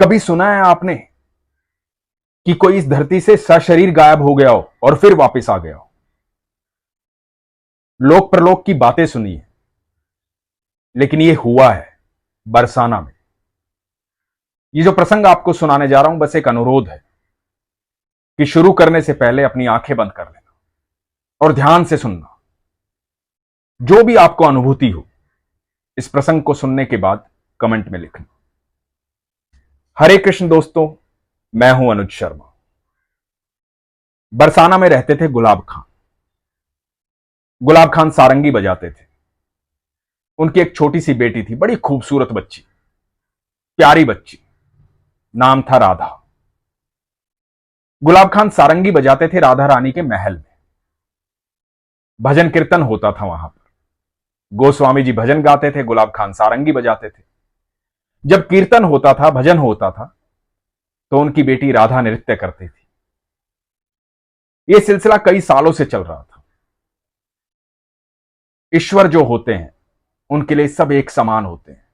कभी सुना है आपने कि कोई इस धरती से सशरीर गायब हो गया हो और फिर वापस आ गया हो? लोक प्रलोक की बातें सुनी है, लेकिन यह हुआ है बरसाना में। ये जो प्रसंग आपको सुनाने जा रहा हूं, बस एक अनुरोध है कि शुरू करने से पहले अपनी आंखें बंद कर लेना और ध्यान से सुनना। जो भी आपको अनुभूति हो इस प्रसंग को सुनने के बाद कमेंट में लिखना। हरे कृष्ण दोस्तों, मैं हूं अनुज शर्मा। बरसाना में रहते थे गुलाब खान। गुलाब खान सारंगी बजाते थे। उनकी एक छोटी सी बेटी थी, बड़ी खूबसूरत बच्ची, प्यारी बच्ची, नाम था राधा। गुलाब खान सारंगी बजाते थे राधा रानी के महल में। भजन कीर्तन होता था वहां पर। गोस्वामी जी भजन गाते थे, गुलाब खान सारंगी बजाते थे। जब कीर्तन होता था, भजन होता था, तो उनकी बेटी राधा नृत्य करती थी। यह सिलसिला कई सालों से चल रहा था। ईश्वर जो होते हैं उनके लिए सब एक समान होते हैं,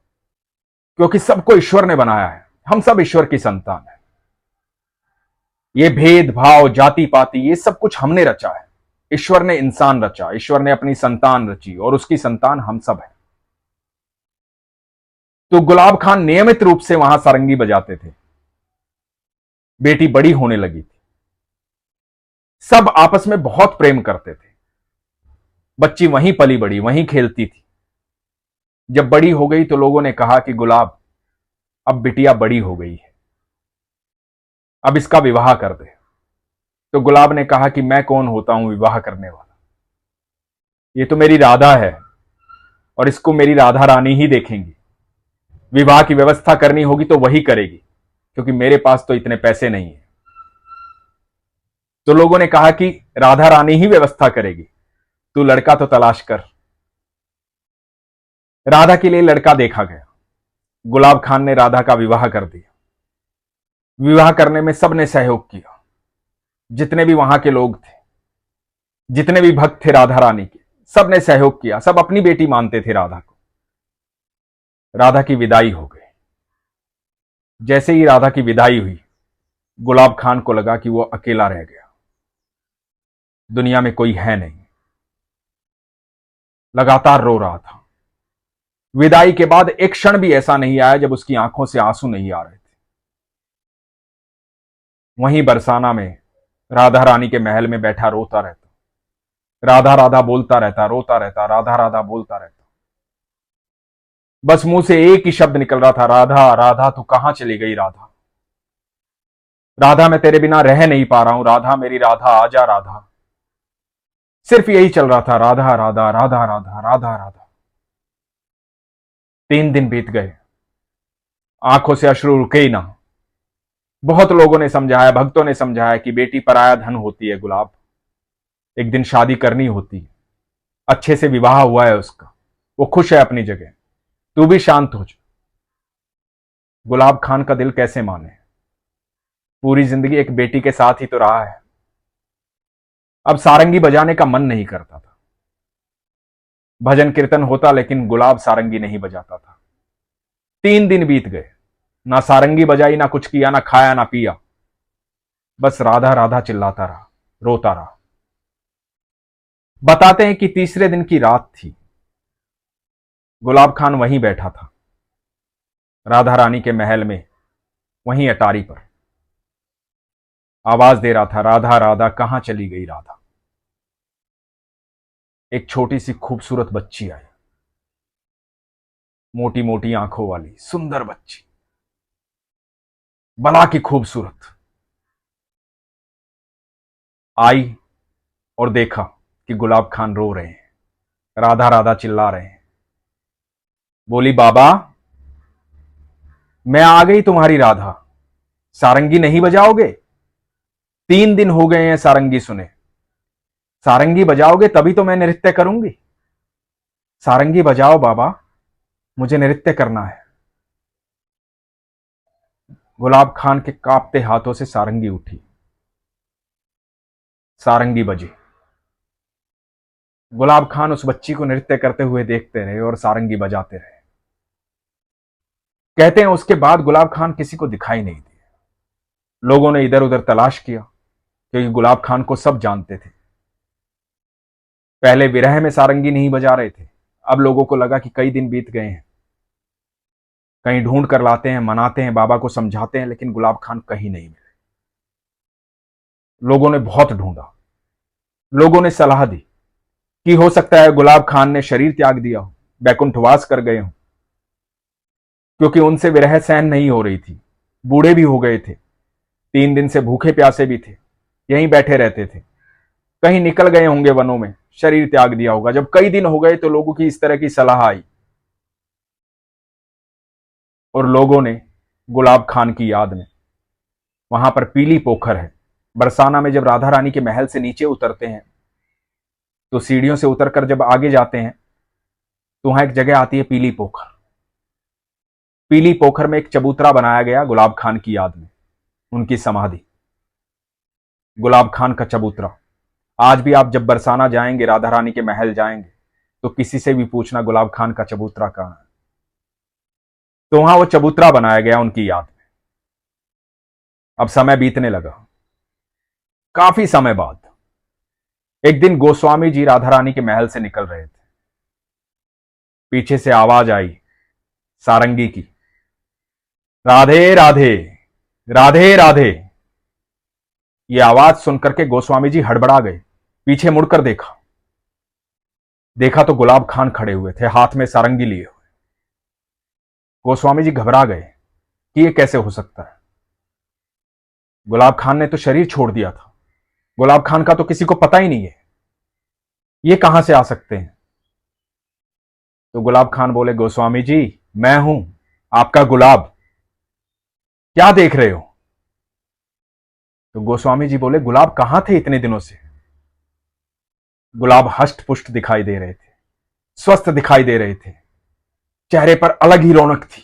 क्योंकि सबको ईश्वर ने बनाया है। हम सब ईश्वर की संतान हैं। ये भेदभाव, जाति पाति, ये सब कुछ हमने रचा है। ईश्वर ने इंसान रचा, ईश्वर ने अपनी संतान रची और उसकी संतान हम सब हैं। तो गुलाब खान नियमित रूप से वहां सारंगी बजाते थे। बेटी बड़ी होने लगी थी। सब आपस में बहुत प्रेम करते थे। बच्ची वहीं पली बड़ी, वहीं खेलती थी। जब बड़ी हो गई तो लोगों ने कहा कि गुलाब, अब बिटिया बड़ी हो गई है, अब इसका विवाह कर दे। तो गुलाब ने कहा कि मैं कौन होता हूं विवाह करने वाला? ये तो मेरी राधा है और इसको मेरी राधा रानी ही देखेंगी। विवाह की व्यवस्था करनी होगी तो वही करेगी, क्योंकि मेरे पास तो इतने पैसे नहीं है। तो लोगों ने कहा कि राधा रानी ही व्यवस्था करेगी, तू लड़का तो तलाश कर। राधा के लिए लड़का देखा गया। गुलाब खान ने राधा का विवाह कर दिया। विवाह करने में सबने सहयोग किया। जितने भी वहां के लोग थे, जितने भी भक्त थे राधा रानी के, सबने सहयोग किया। सब अपनी बेटी मानते थे राधा को। राधा की विदाई हो गई। जैसे ही राधा की विदाई हुई, गुलाब खान को लगा कि वो अकेला रह गया, दुनिया में कोई है नहीं। लगातार रो रहा था। विदाई के बाद एक क्षण भी ऐसा नहीं आया जब उसकी आंखों से आंसू नहीं आ रहे थे। वहीं बरसाना में राधा रानी के महल में बैठा रोता रहता, राधा राधा बोलता रहता, रोता रहता, राधा राधा बोलता रहता। बस मुंह से एक ही शब्द निकल रहा था, राधा राधा तू कहां चली गई राधा? राधा मैं तेरे बिना रह नहीं पा रहा हूं, राधा मेरी राधा आजा राधा। सिर्फ यही चल रहा था, राधा राधा राधा राधा राधा राधा। 3 दिन बीत गए, आंखों से अश्रु रुके ही ना। बहुत लोगों ने समझाया, भक्तों ने समझाया कि बेटी पराया धन होती है गुलाब, एक दिन शादी करनी होती है, अच्छे से विवाह हुआ है उसका, वो खुश है अपनी जगह, तू भी शांत हो जा। गुलाब खान का दिल कैसे माने? पूरी जिंदगी एक बेटी के साथ ही तो रहा है। अब सारंगी बजाने का मन नहीं करता था। भजन कीर्तन होता, लेकिन गुलाब सारंगी नहीं बजाता था। 3 दिन बीत गए, ना सारंगी बजाई, ना कुछ किया, ना खाया, ना पिया। बस राधा राधा चिल्लाता रहा, रोता रहा। बताते हैं कि तीसरे दिन की रात थी। गुलाब खान वहीं बैठा था, राधा रानी के महल में, वहीं अटारी पर। आवाज दे रहा था, राधा राधा कहां चली गई राधा? एक छोटी सी खूबसूरत बच्ची आई, मोटी मोटी आंखों वाली सुंदर बच्ची, बला की खूबसूरत। आई और देखा कि गुलाब खान रो रहे हैं, राधा राधा चिल्ला रहे हैं। बोली, बाबा मैं आ गई तुम्हारी राधा, सारंगी नहीं बजाओगे? 3 दिन हो गए हैं सारंगी सुने, सारंगी बजाओगे तभी तो मैं नृत्य करूंगी। सारंगी बजाओ बाबा, मुझे नृत्य करना है। गुलाब खान के कांपते हाथों से सारंगी उठी, सारंगी बजी। गुलाब खान उस बच्ची को नृत्य करते हुए देखते रहे और सारंगी बजाते रहे। कहते हैं उसके बाद गुलाब खान किसी को दिखाई नहीं दिया। लोगों ने इधर उधर तलाश किया, क्योंकि गुलाब खान को सब जानते थे। पहले विरह में सारंगी नहीं बजा रहे थे, अब लोगों को लगा कि कई दिन बीत गए हैं, कहीं ढूंढ कर लाते हैं, मनाते हैं, बाबा को समझाते हैं, लेकिन गुलाब खान कहीं नहीं मिले। लोगों ने बहुत ढूंढा, लोगों ने सलाह दी कि हो सकता है गुलाब खान ने शरीर त्याग दिया हो, बैकुंठवास कर गए हो, क्योंकि उनसे विरह सहन नहीं हो रही थी। बूढ़े भी हो गए थे, 3 दिन से भूखे प्यासे भी थे, यहीं बैठे रहते थे। कहीं निकल गए होंगे वनों में, शरीर त्याग दिया होगा। जब कई दिन हो गए तो लोगों की इस तरह की सलाह आई, और लोगों ने गुलाब खान की याद में, वहां पर पीली पोखर है, बरसाना में जब राधा रानी के महल से नीचे उतरते हैं तो सीढ़ियों से उतरकर जब आगे जाते हैं तो वहां एक जगह आती है पीली पोखर। पीली पोखर में एक चबूतरा बनाया गया गुलाब खान की याद में, उनकी समाधि, गुलाब खान का चबूतरा। आज भी आप जब बरसाना जाएंगे, राधा रानी के महल जाएंगे, तो किसी से भी पूछना गुलाब खान का चबूतरा कहां है, तो वहां वो चबूतरा बनाया गया उनकी याद में। अब समय बीतने लगा, काफी समय बाद एक दिन गोस्वामी जी राधा रानी के महल से निकल रहे थे। पीछे से आवाज आई सारंगी की, राधे राधे, राधे राधे। ये आवाज सुनकर के गोस्वामी जी हड़बड़ा गए, पीछे मुड़कर देखा तो गुलाब खान खड़े हुए थे, हाथ में सारंगी लिए हुए। गोस्वामी जी घबरा गए कि ये कैसे हो सकता है। गुलाब खान ने तो शरीर छोड़ दिया था, गुलाब खान का तो किसी को पता ही नहीं है, ये कहां से आ सकते हैं। तो गुलाब खान बोले, गोस्वामी जी मैं हूं आपका गुलाब, क्या देख रहे हो। तो गोस्वामी जी बोले, गुलाब कहां थे इतने दिनों से। गुलाब हष्ट पुष्ट दिखाई दे रहे थे, स्वस्थ दिखाई दे रहे थे, चेहरे पर अलग ही रौनक थी,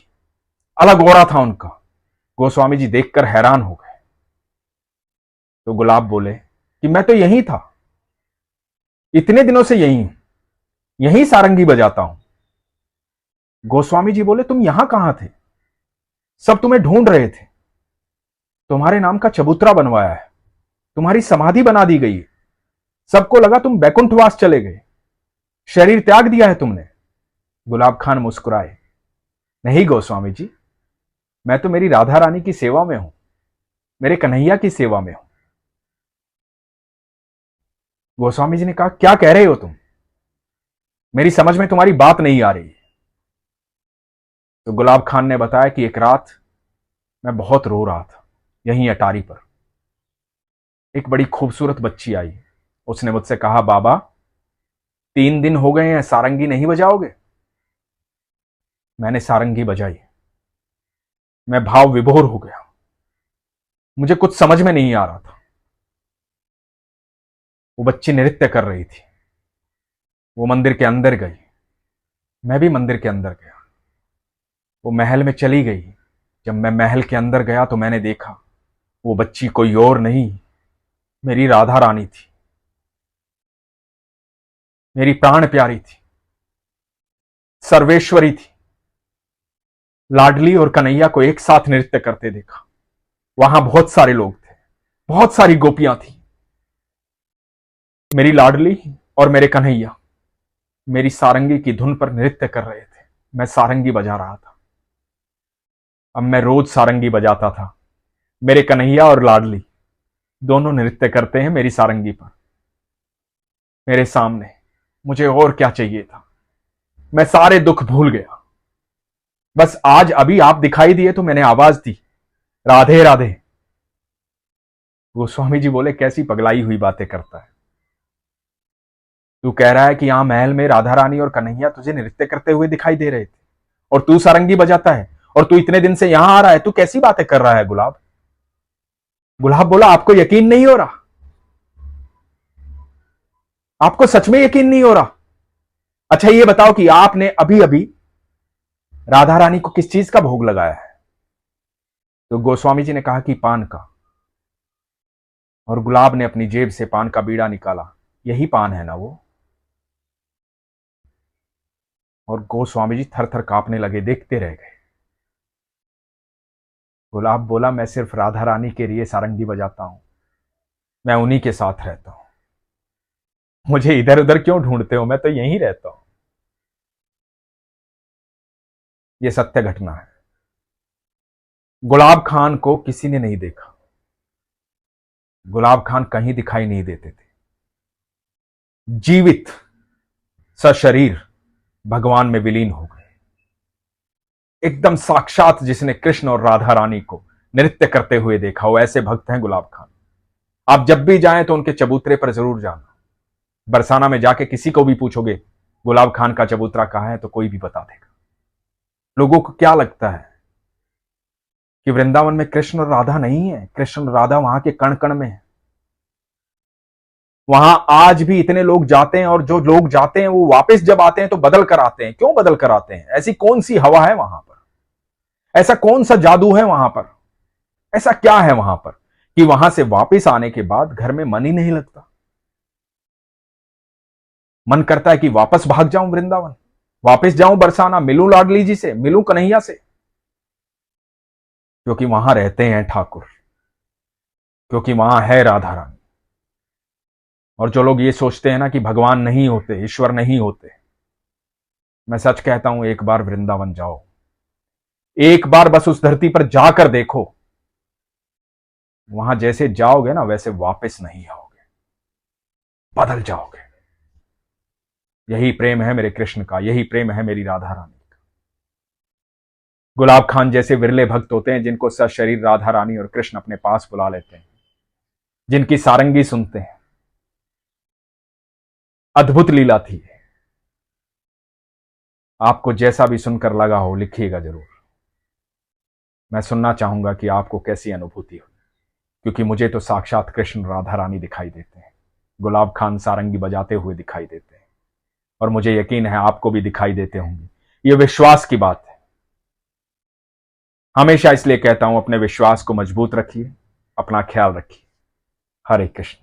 अलग ऑरा था उनका। गोस्वामी जी देखकर हैरान हो गए। तो गुलाब बोले कि मैं तो यहीं था, इतने दिनों से यहीं सारंगी बजाता हूं। गोस्वामी जी बोले, तुम यहां कहां थे, सब तुम्हें ढूंढ रहे थे, तुम्हारे नाम का चबूतरा बनवाया है, तुम्हारी समाधि बना दी गई है, सबको लगा तुम बैकुंठवास चले गए, शरीर त्याग दिया है तुमने। गुलाब खान मुस्कुराए, नहीं गोस्वामी जी, मैं तो मेरी राधा रानी की सेवा में हूं, मेरे कन्हैया की सेवा में हूं। गोस्वामी जी ने कहा, क्या कह रहे हो तुम, मेरी समझ में तुम्हारी बात नहीं आ रही। तो गुलाब खान ने बताया कि एक रात मैं बहुत रो रहा था, यहीं अटारी पर एक बड़ी खूबसूरत बच्ची आई, उसने मुझसे कहा, बाबा 3 दिन हो गए हैं, सारंगी नहीं बजाओगे। मैंने सारंगी बजाई, मैं भाव विभोर हो गया, मुझे कुछ समझ में नहीं आ रहा था। वो बच्ची नृत्य कर रही थी, वो मंदिर के अंदर गई, मैं भी मंदिर के अंदर गया, वो महल में चली गई। जब मैं महल के अंदर गया तो मैंने देखा वो बच्ची कोई और नहीं, मेरी राधा रानी थी, मेरी प्राण प्यारी थी, सर्वेश्वरी थी। लाडली और कन्हैया को एक साथ नृत्य करते देखा। वहां बहुत सारे लोग थे, बहुत सारी गोपियां थी। मेरी लाडली और मेरे कन्हैया मेरी सारंगी की धुन पर नृत्य कर रहे थे, मैं सारंगी बजा रहा था। अब मैं रोज सारंगी बजाता था, मेरे कन्हैया और लाडली दोनों नृत्य करते हैं मेरी सारंगी पर, मेरे सामने। मुझे और क्या चाहिए था, मैं सारे दुख भूल गया। बस आज अभी आप दिखाई दिए तो मैंने आवाज दी, राधे राधे। गोस्वामी जी बोले, कैसी पगलाई हुई बातें करता है, तू कह रहा है कि यहां महल में राधा रानी और कन्हैया तुझे नृत्य करते हुए दिखाई दे रहे थे, और तू सारंगी बजाता है, और तू इतने दिन से यहां आ रहा है, तू कैसी बातें कर रहा है गुलाब। गुलाब बोला, आपको यकीन नहीं हो रहा, आपको सच में यकीन नहीं हो रहा। अच्छा ये बताओ कि आपने अभी अभी राधा रानी को किस चीज का भोग लगाया है। तो गोस्वामी जी ने कहा कि पान का, और गुलाब ने अपनी जेब से पान का बीड़ा निकाला, यही पान है ना वो। और गोस्वामी जी थर थर कांपने लगे, देखते रह गए। गुलाब बोला, मैं सिर्फ राधा रानी के लिए सारंगी बजाता हूं, मैं उन्हीं के साथ रहता हूं, मुझे इधर उधर क्यों ढूंढते हो, मैं तो यहीं रहता हूं। यह सत्य घटना है। गुलाब खान को किसी ने नहीं देखा, गुलाब खान कहीं दिखाई नहीं देते थे। जीवित सशरीर भगवान में विलीन हो गए, एकदम साक्षात। जिसने कृष्ण और राधा रानी को नृत्य करते हुए देखा हो, ऐसे भक्त हैं गुलाब खान। आप जब भी जाएं तो उनके चबूतरे पर जरूर जाना। बरसाना में जाके किसी को भी पूछोगे गुलाब खान का चबूतरा कहां है, तो कोई भी बता देगा। लोगों को क्या लगता है कि वृंदावन में कृष्ण और राधा नहीं है? कृष्ण और राधा वहां के कण कण में है। वहां आज भी इतने लोग जाते हैं, और जो लोग जाते हैं वो वापस जब आते हैं तो बदल कर आते हैं। क्यों बदल कर आते हैं? ऐसी कौन सी हवा है वहां पर? ऐसा कौन सा जादू है वहां पर? ऐसा क्या है वहां पर कि वहां से वापस आने के बाद घर में मन ही नहीं लगता? मन करता है कि वापस भाग जाऊं वृंदावन, वापस जाऊं बरसाना, मिलूं लाडली जी से, मिलूं कन्हैया से, क्योंकि वहां रहते हैं ठाकुर, क्योंकि वहां है राधा रानी। और जो लोग ये सोचते हैं ना कि भगवान नहीं होते, ईश्वर नहीं होते, मैं सच कहता हूं, एक बार वृंदावन जाओ, एक बार बस उस धरती पर जाकर देखो। वहां जैसे जाओगे ना, वैसे वापस नहीं आओगे, बदल जाओगे। यही प्रेम है मेरे कृष्ण का, यही प्रेम है मेरी राधा रानी का। गुलाब खान जैसे विरले भक्त होते हैं जिनको सशरीर राधा रानी और कृष्ण अपने पास बुला लेते हैं, जिनकी सारंगी सुनते हैं। अद्भुत लीला थी। आपको जैसा भी सुनकर लगा हो, लिखिएगा जरूर। मैं सुनना चाहूंगा कि आपको कैसी अनुभूति हुई, क्योंकि मुझे तो साक्षात कृष्ण राधा रानी दिखाई देते हैं, गुलाब खान सारंगी बजाते हुए दिखाई देते हैं, और मुझे यकीन है आपको भी दिखाई देते होंगे। यह विश्वास की बात है। हमेशा इसलिए कहता हूं, अपने विश्वास को मजबूत रखिए, अपना ख्याल रखिए। हरे कृष्ण।